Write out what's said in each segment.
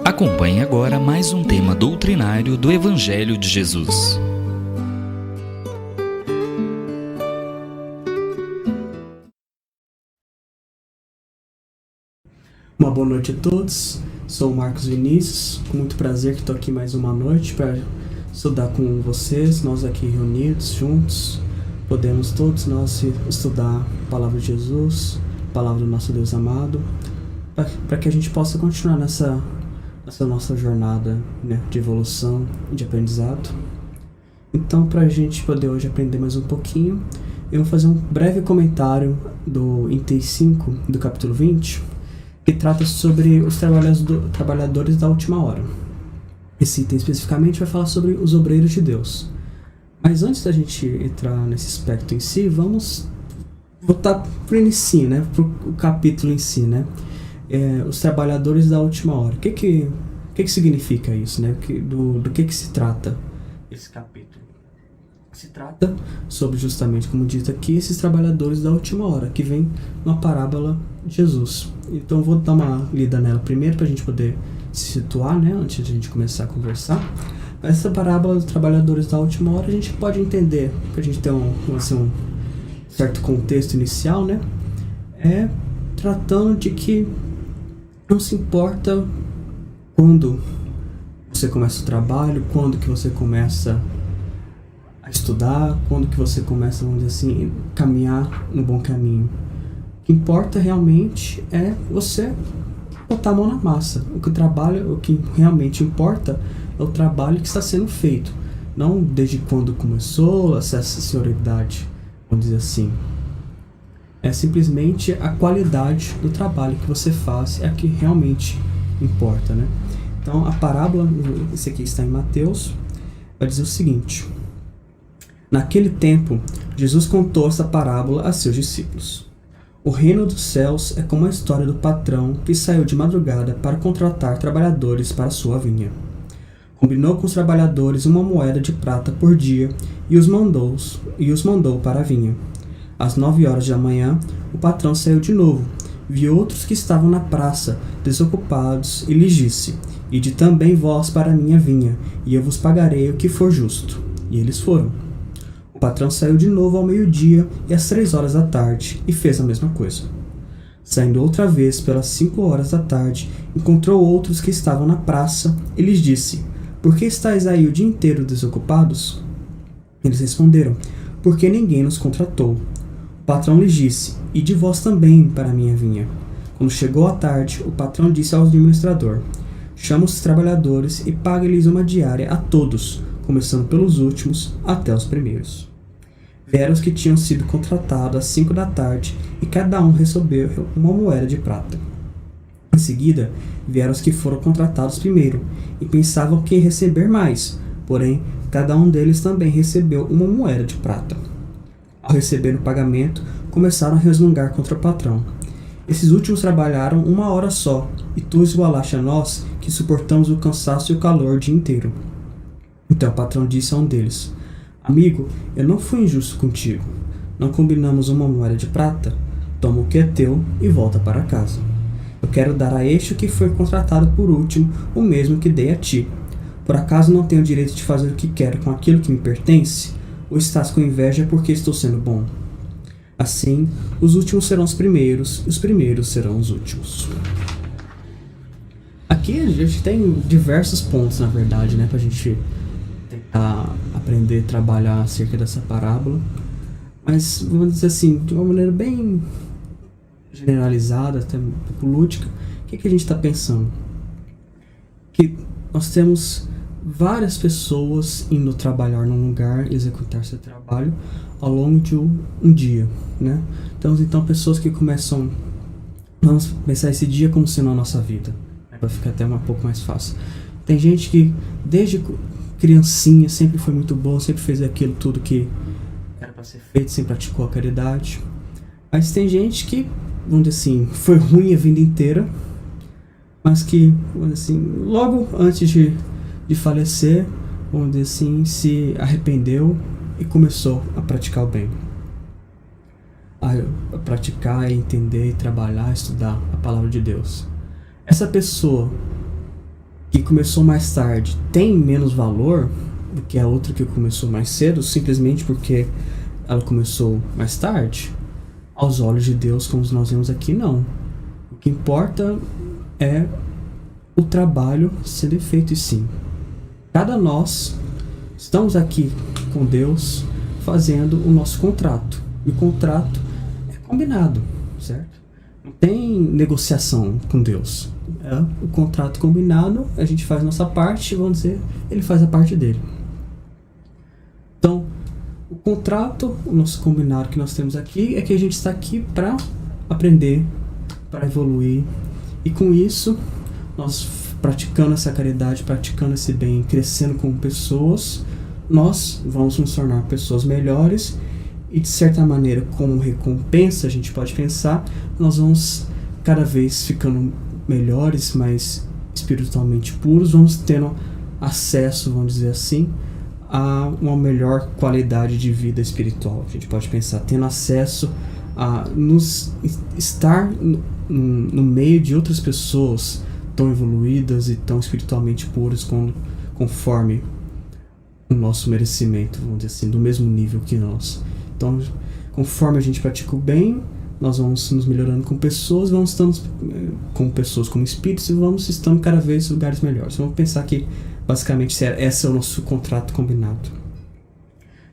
Acompanhe agora mais um tema doutrinário do Evangelho de Jesus. Uma boa noite a todos, sou o Marcos Vinícius, com muito prazer que estou aqui mais uma noite para estudar com vocês, nós aqui reunidos, juntos, podemos todos nós estudar a Palavra de Jesus, a Palavra do nosso Deus amado, para que a gente possa continuar nessa nossa jornada, né, de evolução e de aprendizado. Então, para a gente poder hoje aprender mais um pouquinho, eu vou fazer um breve comentário do item 5 do capítulo 20, que trata sobre os trabalhadores da última hora. Esse item especificamente vai falar sobre os obreiros de Deus. Mas antes da gente entrar nesse aspecto em si, vamos voltar para o início, né, para o capítulo em si, né? Os trabalhadores da última hora. O que significa isso, né? Do que se trata esse capítulo? Se trata sobre, justamente como dito aqui, esses trabalhadores da última hora, que vem numa parábola de Jesus. Então eu vou dar uma lida nela primeiro para a gente poder se situar, né? Antes de a gente começar a conversar. Essa parábola dos trabalhadores da última hora a gente pode entender, para a gente ter um certo contexto inicial, né? Tratando de que não se importa quando você começa o trabalho, quando que você começa a estudar, quando que você começa, vamos dizer assim, caminhar no bom caminho. O que importa realmente é você botar a mão na massa. O que realmente importa é o trabalho que está sendo feito. Não desde quando começou essa senioridade, vamos dizer assim. É simplesmente a qualidade do trabalho que você faz é a que realmente importa, né? Então, a parábola, esse aqui está em Mateus, vai dizer o seguinte: naquele tempo, Jesus contou essa parábola a seus discípulos. O reino dos céus é como a história do patrão que saiu de madrugada para contratar trabalhadores para sua vinha. Combinou com os trabalhadores uma moeda de prata por dia e os mandou para a vinha. Às 9 horas da manhã, o patrão saiu de novo, viu outros que estavam na praça, desocupados, e lhes disse: ide também vós para a minha vinha, e eu vos pagarei o que for justo. E eles foram. O patrão saiu de novo ao meio-dia e às 3 horas da tarde, e fez a mesma coisa. Saindo outra vez pelas 5 horas da tarde, encontrou outros que estavam na praça, e lhes disse: por que estáis aí o dia inteiro desocupados? Eles responderam: porque ninguém nos contratou. O patrão lhes disse: ide vós também para a minha vinha. Quando chegou a tarde, o patrão disse ao administrador: chama os trabalhadores e pague-lhes uma diária a todos, começando pelos últimos até os primeiros. Vieram os que tinham sido contratados às 5 da tarde, e cada um recebeu uma moeda de prata. Em seguida, vieram os que foram contratados primeiro, e pensavam que iam receber mais, porém, cada um deles também recebeu uma moeda de prata. Ao receber o pagamento, começaram a resmungar contra o patrão. Esses últimos trabalharam 1 hora só, e tu igualaste a nós, que suportamos o cansaço e o calor o dia inteiro. Então o patrão disse a um deles: amigo, eu não fui injusto contigo. Não combinamos uma moeda de prata? Toma o que é teu e volta para casa. Eu quero dar a este que foi contratado por último o mesmo que dei a ti. Por acaso não tenho o direito de fazer o que quero com aquilo que me pertence? Ou estás com inveja porque estou sendo bom? Assim, os últimos serão os primeiros, e os primeiros serão os últimos. Aqui a gente tem diversos pontos, na verdade, né, pra gente tentar aprender a trabalhar acerca dessa parábola. Mas, vamos dizer assim, de uma maneira bem generalizada, até um pouco lúdica, o que a gente está pensando? Que nós temos várias pessoas indo trabalhar num lugar, executar seu trabalho ao longo de um dia, né? Então pessoas que começam, vamos pensar esse dia como sendo a nossa vida, né? Para ficar até um pouco mais fácil. Tem gente que desde criancinha sempre foi muito bom, sempre fez aquilo tudo que era para ser feito, sempre praticou a caridade. Mas tem gente que, vamos dizer assim, foi ruim a vida inteira, mas que, vamos dizer assim, logo antes de falecer, vamos dizer assim, se arrependeu e começou a praticar o bem. A praticar, entender, trabalhar, estudar a palavra de Deus. Essa pessoa que começou mais tarde tem menos valor do que a outra que começou mais cedo, simplesmente porque ela começou mais tarde? Aos olhos de Deus, como nós vemos aqui, não. O que importa é o trabalho sendo feito, e sim. Cada nós estamos aqui com Deus fazendo o nosso contrato. E o contrato é combinado, certo? Não tem negociação com Deus. É o contrato combinado, a gente faz a nossa parte, vamos dizer, ele faz a parte dele. Então, o contrato, o nosso combinado que nós temos aqui é que a gente está aqui para aprender, para evoluir, e com isso, nós praticando essa caridade, praticando esse bem, crescendo como pessoas, nós vamos nos tornar pessoas melhores, e de certa maneira, como recompensa, a gente pode pensar, nós vamos cada vez ficando melhores, mais espiritualmente puros, vamos tendo acesso, vamos dizer assim, a uma melhor qualidade de vida espiritual. A gente pode pensar, tendo acesso a estar no meio de outras pessoas tão evoluídas e tão espiritualmente puras conforme o nosso merecimento, vamos dizer assim, do mesmo nível que nós. Então, conforme a gente pratica o bem, nós vamos nos melhorando como pessoas, vamos estando como pessoas, como espíritos, e vamos estando cada vez em lugares melhores. Vamos pensar que basicamente esse é o nosso contrato combinado.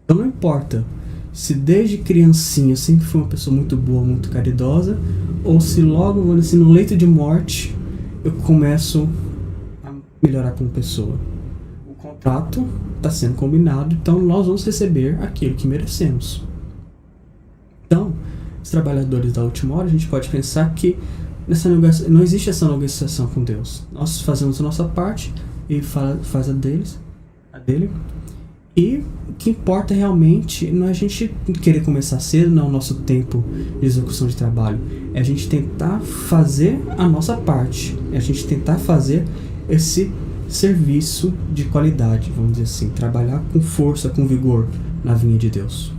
Então não importa se desde criancinha sempre foi uma pessoa muito boa, muito caridosa, ou se logo assim, no leito de morte eu começo a melhorar como pessoa. O contrato está sendo combinado, então nós vamos receber aquilo que merecemos. Então, os trabalhadores da última hora, a gente pode pensar que não existe essa negociação com Deus. Nós fazemos a nossa parte, ele faz a dele, e o que importa realmente não é a gente querer começar cedo, não é o nosso tempo de execução de trabalho, é a gente tentar fazer a nossa parte, é a gente tentar fazer esse serviço de qualidade, vamos dizer assim, trabalhar com força, com vigor na vinha de Deus,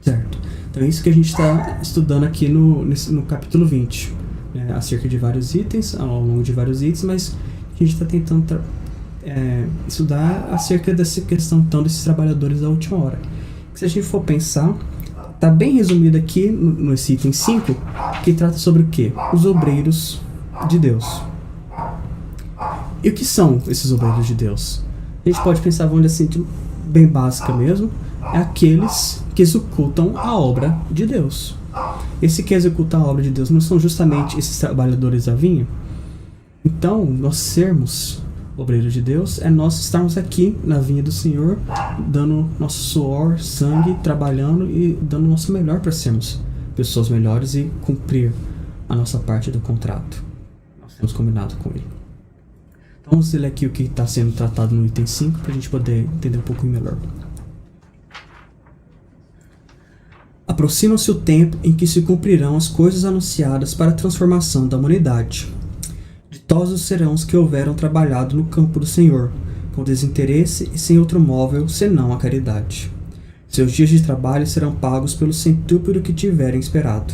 certo? Então é isso que a gente está estudando aqui no capítulo 20, né, acerca de vários itens, ao longo de vários itens, mas a gente está tentando estudar acerca dessa questão então desses trabalhadores da última hora. Se a gente for pensar, está bem resumido aqui nesse item 5, que trata sobre o quê? Os obreiros de Deus. E o que são esses obreiros de Deus? A gente pode pensar, vamos dizer assim, bem básica mesmo, é aqueles que executam a obra de Deus. Esse que executa a obra de Deus não são justamente esses trabalhadores da vinha? Então, nós sermos obreiros de Deus é nós estarmos aqui na vinha do Senhor, dando nosso suor, sangue, trabalhando e dando o nosso melhor para sermos pessoas melhores e cumprir a nossa parte do contrato. Nós temos combinado com Ele. Então, vamos ler aqui o que está sendo tratado no item 5 para a gente poder entender um pouco melhor. Aproxima-se o tempo em que se cumprirão as coisas anunciadas para a transformação da humanidade. Ditosos serão os que houveram trabalhado no campo do Senhor, com desinteresse e sem outro móvel senão a caridade. Seus dias de trabalho serão pagos pelo centúplo do que tiverem esperado.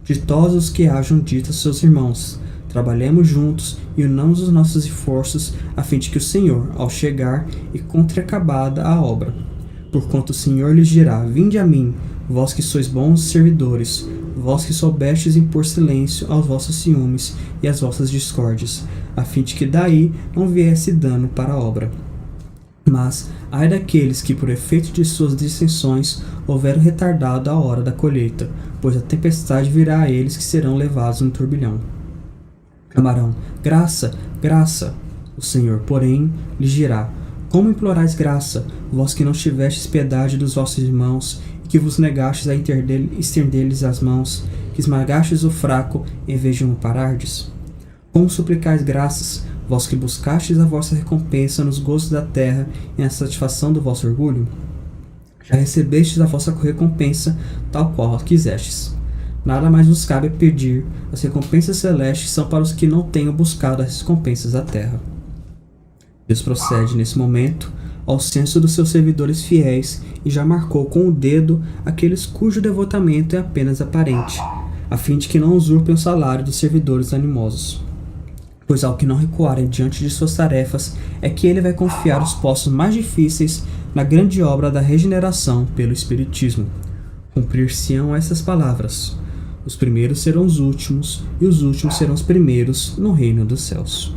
Ditosos os que hajam dito a seus irmãos: trabalhemos juntos e unamos os nossos esforços, a fim de que o Senhor, ao chegar, encontre acabada a obra. Porquanto o Senhor lhes dirá: vinde a mim, vós que sois bons servidores, vós que soubestes impor silêncio aos vossos ciúmes e às vossas discórdias, a fim de que daí não viesse dano para a obra. Mas, ai daqueles que, por efeito de suas dissensões, houveram retardado a hora da colheita, pois a tempestade virá a eles que serão levados no turbilhão. Clamarão: graça, graça! O Senhor, porém, lhes dirá: como implorais graça, vós que não tivestes piedade dos vossos irmãos, e que vos negastes a estender-lhes as mãos, que esmagastes o fraco em vez de amparardes? Como suplicais graças, vós que buscastes a vossa recompensa nos gozos da terra e na satisfação do vosso orgulho? Já recebestes a vossa recompensa, tal qual a quisestes. Nada mais vos cabe pedir, as recompensas celestes são para os que não tenham buscado as recompensas da terra. Deus procede, nesse momento, ao censo dos seus servidores fiéis e já marcou com o dedo aqueles cujo devotamento é apenas aparente, a fim de que não usurpem o salário dos servidores animosos. pois ao que não recuarem diante de suas tarefas é que ele vai confiar os postos mais difíceis na grande obra da regeneração pelo Espiritismo. Cumprir-se-ão essas palavras: os primeiros serão os últimos, e os últimos serão os primeiros no reino dos céus.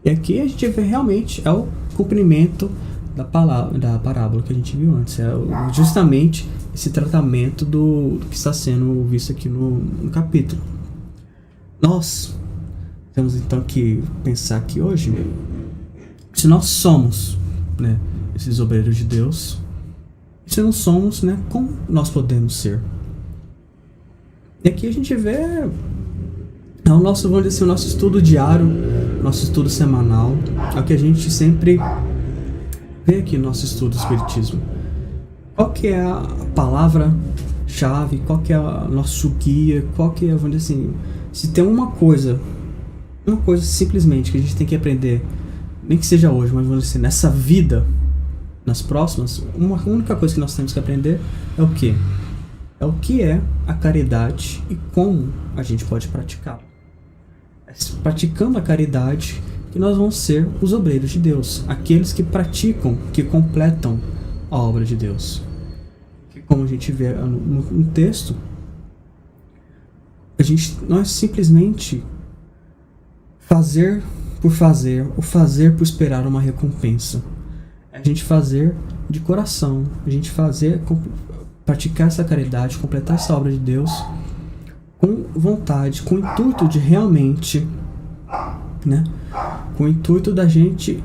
E aqui a gente vê realmente o cumprimento da parábola que a gente viu antes. É justamente esse tratamento do que está sendo visto aqui no capítulo. Nós temos então que pensar aqui hoje, se nós somos, né, esses obreiros de Deus, e se não somos, né, como nós podemos ser? E aqui a gente vê o nosso, vamos dizer assim, o nosso estudo diário, nosso estudo semanal, é o que a gente sempre vê aqui no nosso estudo do Espiritismo. Qual que é a palavra-chave, qual que é o nosso guia, qual que é, vamos dizer assim, se tem uma coisa simplesmente que a gente tem que aprender, nem que seja hoje, mas vamos dizer assim, nessa vida, nas próximas, uma única coisa que nós temos que aprender é o quê? É o que é a caridade e como a gente pode praticá-la. É praticando a caridade que nós vamos ser os obreiros de Deus, aqueles que praticam, que completam a obra de Deus. Que, como a gente vê no texto, não é simplesmente fazer por fazer, ou fazer por esperar uma recompensa. É a gente fazer de coração, a gente praticar essa caridade, completar essa obra de Deus com vontade, com o intuito de realmente, né, com o intuito da gente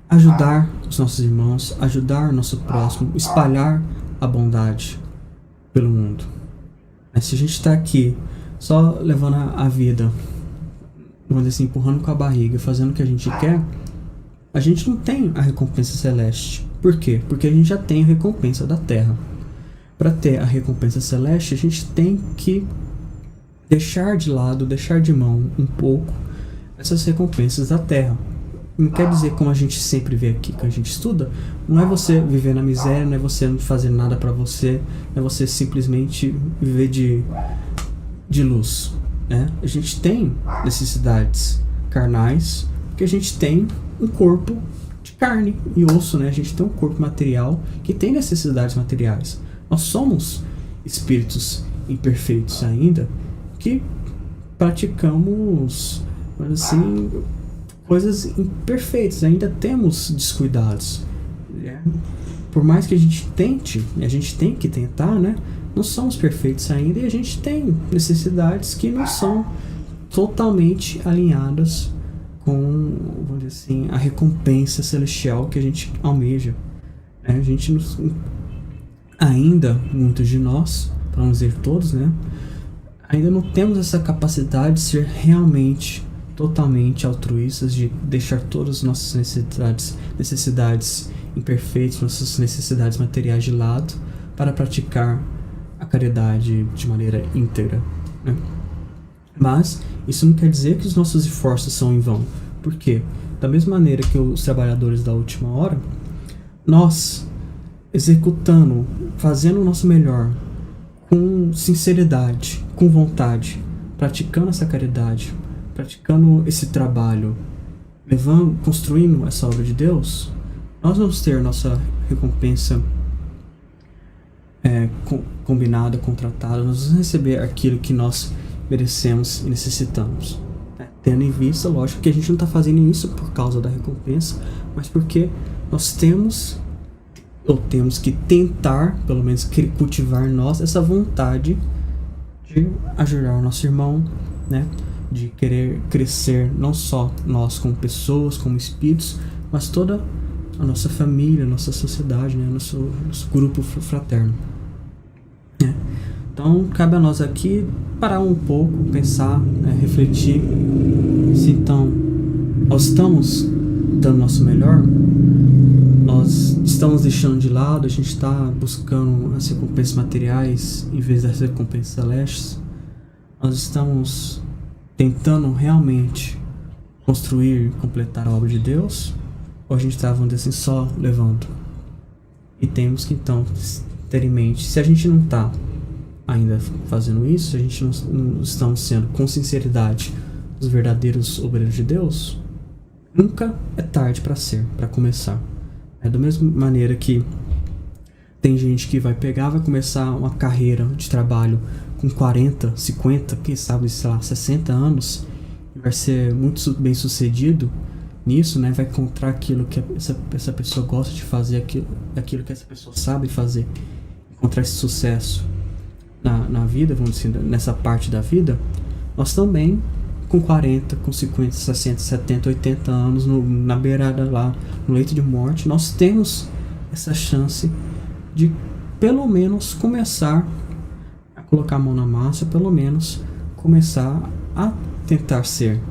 ajudar os nossos irmãos, ajudar o nosso próximo, espalhar a bondade pelo mundo. Se a gente está aqui só levando a vida, vamos dizer assim, empurrando com a barriga, fazendo o que a gente quer, a gente não tem a recompensa celeste. Por quê? Porque a gente já tem a recompensa da terra. Para ter a recompensa celeste, a gente tem que deixar de lado, deixar de mão um pouco essas recompensas da terra. Não quer dizer, como a gente sempre vê aqui, que a gente estuda, não é você viver na miséria, não é você não fazer nada para você, não é você simplesmente viver de luz, né? A gente tem necessidades carnais, porque a gente tem um corpo de carne e osso, né? A gente tem um corpo material que tem necessidades materiais. Nós somos espíritos imperfeitos ainda, que praticamos, assim, coisas imperfeitas, ainda temos descuidados. Por mais que a gente tente, a gente tem que tentar, né? Não somos perfeitos ainda e a gente tem necessidades que não são totalmente alinhadas com, vamos dizer assim, a recompensa celestial que a gente almeja. A gente ainda, muitos de nós, para não dizer todos, né? Ainda não temos essa capacidade de ser realmente totalmente altruístas, de deixar todas as nossas necessidades imperfeitas, nossas necessidades materiais de lado, para praticar a caridade de maneira íntegra, né? Mas isso não quer dizer que os nossos esforços são em vão. Por quê? Da mesma maneira que os trabalhadores da última hora, nós executando, fazendo o nosso melhor, com sinceridade, com vontade, praticando essa caridade, praticando esse trabalho, construindo essa obra de Deus, nós vamos ter nossa recompensa combinada, contratada, nós vamos receber aquilo que nós merecemos e necessitamos. Tendo em vista, lógico, que a gente não está fazendo isso por causa da recompensa, mas porque nós temos que tentar, pelo menos cultivar nós, essa vontade de ajudar o nosso irmão, né? De querer crescer, não só nós como pessoas, como espíritos, mas toda a nossa família, a nossa sociedade, né? Nosso grupo fraterno. Então, cabe a nós aqui parar um pouco, pensar, né? Refletir se então nós estamos dando o nosso melhor, nós estamos deixando de lado, a gente está buscando as recompensas materiais em vez das recompensas celestes, nós estamos tentando realmente construir e completar a obra de Deus, ou a gente está, vamos dizer assim, só levando? E temos que então ter em mente, se a gente não está ainda fazendo isso, se a gente não estamos sendo com sinceridade os verdadeiros obreiros de Deus, nunca é tarde para começar. É da mesma maneira que tem gente que vai começar uma carreira de trabalho com 40, 50, quem sabe, sei lá, 60 anos, e vai ser muito bem sucedido nisso, né? Vai encontrar aquilo que essa pessoa gosta de fazer, aquilo que essa pessoa sabe fazer, encontrar esse sucesso na vida, vamos dizer, nessa parte da vida. Nós também, com 40, com 50, 60, 70, 80 anos, na beirada lá, no leito de morte, nós temos essa chance de pelo menos começar a colocar a mão na massa, pelo menos começar a tentar ser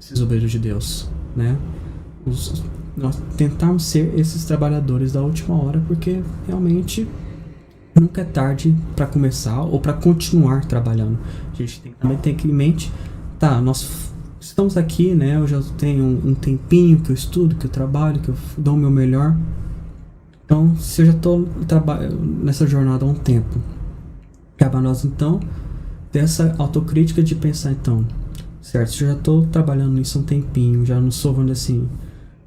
esses obreiros de Deus, né? Nós tentarmos ser esses trabalhadores da última hora, porque realmente nunca é tarde para começar ou para continuar trabalhando. A gente também tem que ir em mente, tá, nós estamos aqui, né? Eu já tenho um tempinho que eu estudo, que eu trabalho, que eu dou o meu melhor. Então, se eu já estou nessa jornada há um tempo, cabe a nós então ter essa autocrítica de pensar, então, certo, se eu já estou trabalhando nisso há um tempinho, já não sou, vamos dizer assim,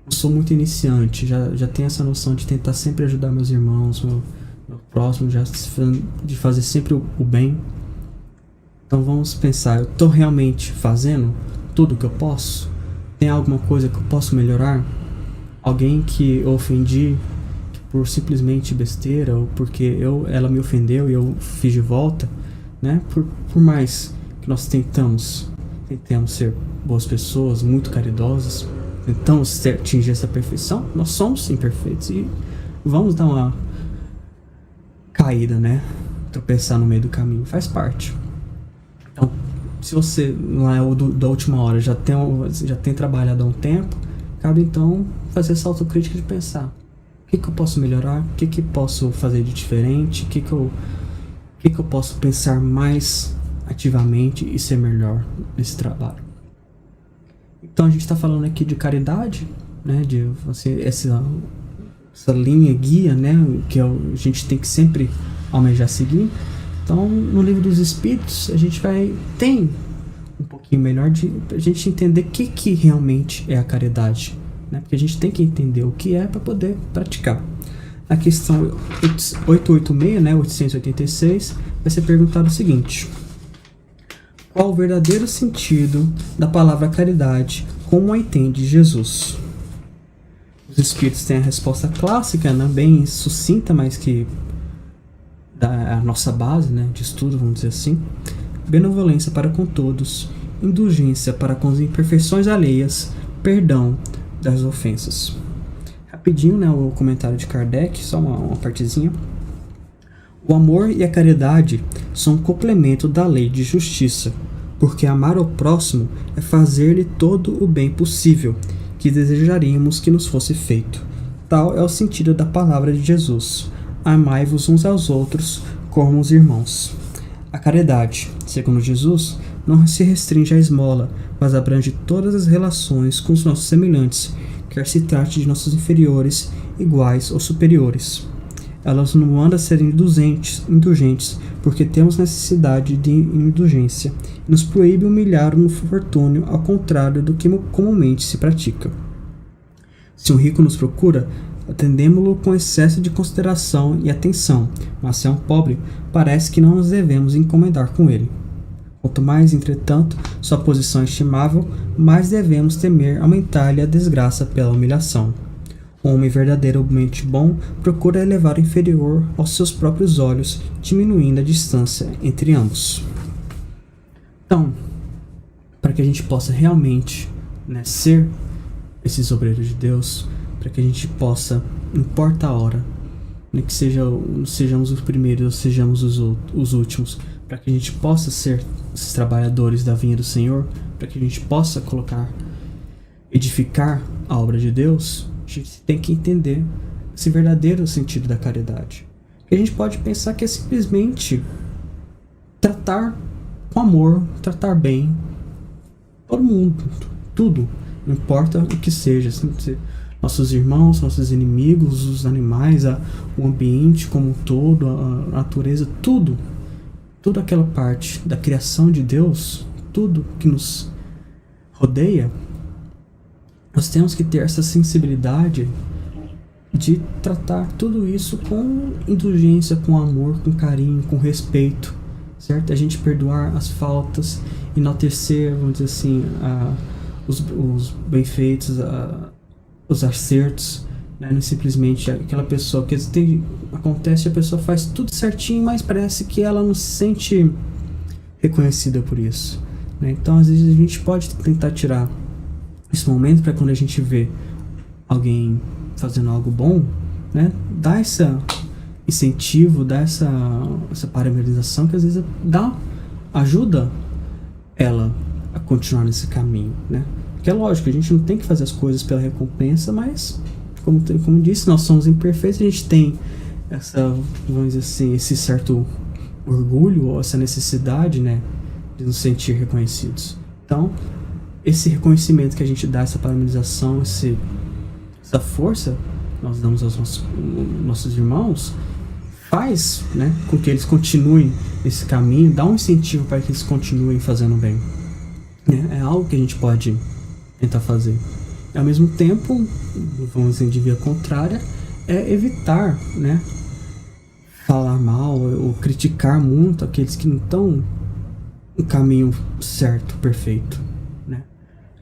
não sou muito iniciante, já tenho essa noção de tentar sempre ajudar meus irmãos, meu próximo, de fazer sempre o bem. Então vamos pensar, eu estou realmente fazendo tudo o que eu posso? Tem alguma coisa que eu posso melhorar? Alguém que eu ofendi por simplesmente besteira, ou porque ela me ofendeu e eu fiz de volta, né? Por mais que nós tentamos ser boas pessoas, muito caridosas, tentamos atingir essa perfeição, nós somos imperfeitos e vamos dar uma caída, né? Tropeçar no meio do caminho, faz parte. Então, se você não é o da última hora, já tem trabalhado há um tempo, cabe então fazer essa autocrítica de pensar: o que eu posso melhorar? O que posso fazer de diferente? O que eu posso pensar mais ativamente e ser melhor nesse trabalho? Então a gente está falando aqui de caridade, né? De essa linha guia, né? Que a gente tem que sempre almejar seguir. Então, no Livro dos Espíritos, a gente tem um pouquinho melhor de a gente entender o que realmente é a caridade, né? Porque a gente tem que entender o que é para poder praticar. A questão 886, né, 886, vai ser perguntado o seguinte: qual o verdadeiro sentido da palavra caridade, como a entende Jesus? Os Espíritos têm a resposta clássica, né, bem sucinta, mas que dá a nossa base, né, de estudo, vamos dizer assim: benevolência para com todos, indulgência para com as imperfeições alheias, perdão das ofensas. Rapidinho, né, o comentário de Kardec, só uma partezinha. O amor e a caridade são um complemento da lei de justiça, porque amar ao próximo é fazer-lhe todo o bem possível que desejaríamos que nos fosse feito. Tal é o sentido da palavra de Jesus: amai-vos uns aos outros como os irmãos. A caridade, segundo Jesus, não se restringe à esmola, mas abrange todas as relações com os nossos semelhantes, quer se trate de nossos inferiores, iguais ou superiores. Ela nos manda ser indulgentes, porque temos necessidade de indulgência, e nos proíbe humilhar o infortúnio, ao contrário do que comumente se pratica. Se um rico nos procura, atendemo-lo com excesso de consideração e atenção, mas se é um pobre, parece que não nos devemos encomendar com ele. Quanto mais, entretanto, sua posição é estimável, mais devemos temer aumentar-lhe a desgraça pela humilhação. Um homem verdadeiramente bom procura elevar o inferior aos seus próprios olhos, diminuindo a distância entre ambos. Então, para que a gente possa realmente, né, ser esses obreiros de Deus, para que a gente possa, não importa a hora, né, que sejamos os primeiros ou sejamos os últimos, para que a gente possa ser esses trabalhadores da vinha do Senhor, para que a gente possa edificar a obra de Deus, a gente tem que entender esse verdadeiro sentido da caridade. Que a gente pode pensar que é simplesmente tratar com amor, tratar bem todo mundo, tudo, não importa o que seja, nossos irmãos, nossos inimigos, os animais, o ambiente como um todo, a natureza, toda aquela parte da criação de Deus, tudo que nos rodeia, nós temos que ter essa sensibilidade de tratar tudo isso com indulgência, com amor, com carinho, com respeito, certo? A gente perdoar as faltas, enaltecer, vamos dizer assim, os bem-feitos, os acertos, né? Não é simplesmente aquela pessoa que acontece, a pessoa faz tudo certinho, mas parece que ela não se sente reconhecida por isso, né? Então, às vezes, a gente pode tentar tirar esse momento para quando a gente vê alguém fazendo algo bom, né? Dar esse incentivo, dar essa parabenização, que às vezes ajuda ela a continuar nesse caminho, né? Porque é lógico, a gente não tem que fazer as coisas pela recompensa, mas como disse, nós somos imperfeitos, a gente tem vamos dizer assim, esse certo orgulho ou essa necessidade, né, de nos sentir reconhecidos. Então, esse reconhecimento que a gente dá, essa parabenização, essa força nós damos aos nossos irmãos, faz, né, com que eles continuem esse caminho, dá um incentivo para que eles continuem fazendo bem, né? É algo que a gente pode tentar fazer. E, ao mesmo tempo, vamos dizer, de via contrária, é evitar, né, falar mal ou criticar muito aqueles que não estão no caminho certo, perfeito, né?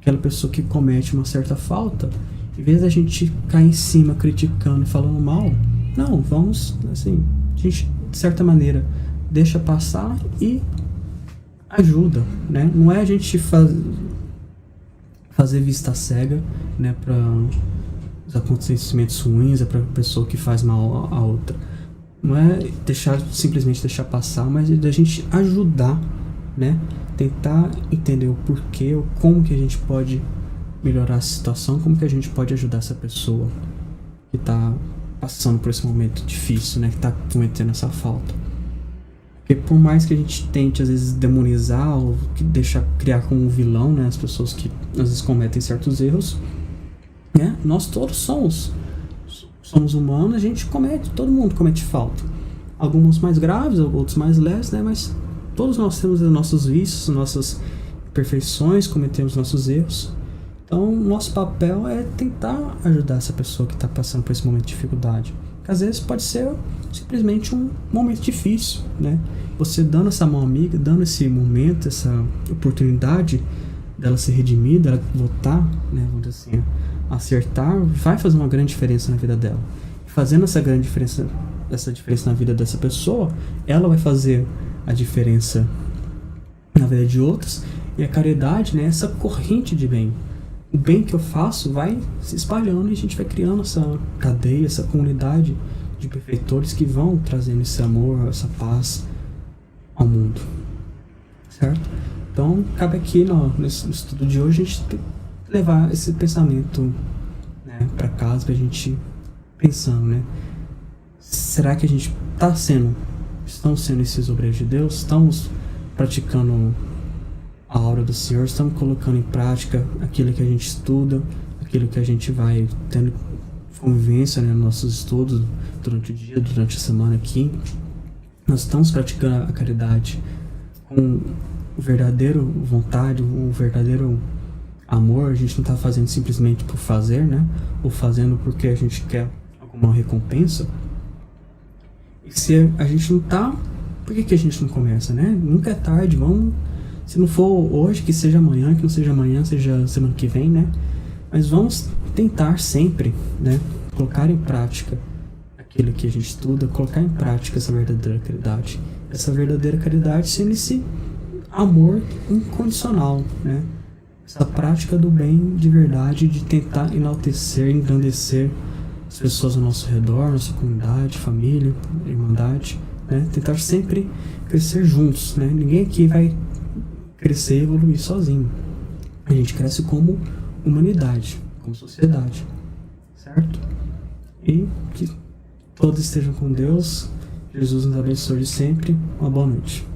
Aquela pessoa que comete uma certa falta, em vez da gente cair em cima criticando e falando mal, não, vamos, assim, a gente, de certa maneira, deixa passar e ajuda, né? Não é a gente fazer vista cega, né, para os acontecimentos ruins, é para a pessoa que faz mal a outra. Não é simplesmente deixar passar, mas é da gente ajudar, né? Tentar entender o porquê, como que a gente pode melhorar a situação, como que a gente pode ajudar essa pessoa que está passando por esse momento difícil, né? Que está cometendo essa falta. Porque por mais que a gente tente, às vezes, demonizar ou criar como um vilão, né, as pessoas que, às vezes, cometem certos erros, né? Nós todos somos humanos, todo mundo comete falta. Alguns mais graves, outros mais leves, né? Mas todos nós temos nossos vícios, nossas imperfeições, cometemos nossos erros. Então, nosso papel é tentar ajudar essa pessoa que está passando por esse momento de dificuldade. Que às vezes pode ser simplesmente um momento difícil, né? Você dando essa mão amiga, dando esse momento, essa oportunidade dela se redimir, dela voltar, né? Vamos dizer assim, acertar, vai fazer uma grande diferença na vida dela. Fazendo essa diferença na vida dessa pessoa, ela vai fazer a diferença na vida de outros. E a caridade, né? Essa corrente de bem. O bem que eu faço vai se espalhando e a gente vai criando essa cadeia, essa comunidade de benfeitores que vão trazendo esse amor, essa paz ao mundo, certo? Então, cabe aqui no estudo de hoje a gente levar esse pensamento, né, para casa, pra gente pensando, né? Será que a gente estamos sendo esses obreiros de Deus? Estamos praticando a obra do Senhor? Estamos colocando em prática aquilo que a gente estuda, aquilo que a gente vai tendo convivência, né, nos nossos estudos durante o dia, durante a semana aqui? Nós estamos praticando a caridade com o verdadeiro vontade, o verdadeiro amor? A gente não está fazendo simplesmente por fazer, né? Ou fazendo porque a gente quer alguma recompensa? E se a gente não está, por que a gente não começa, né? Nunca é tarde, vamos. Se não for hoje, que seja amanhã, que não seja amanhã, seja semana que vem, né? Mas vamos tentar sempre, né, colocar em prática aquilo que a gente estuda, colocar em prática essa verdadeira caridade. Essa verdadeira caridade sendo esse amor incondicional, né? Essa prática do bem de verdade, de tentar enaltecer, engrandecer as pessoas ao nosso redor, nossa comunidade, família, irmandade, né? Tentar sempre crescer juntos, né? Ninguém aqui vai crescer e evoluir sozinho. A gente cresce como humanidade, como sociedade, certo? E que todos estejam com Deus. Jesus nos abençoe sempre. Uma boa noite.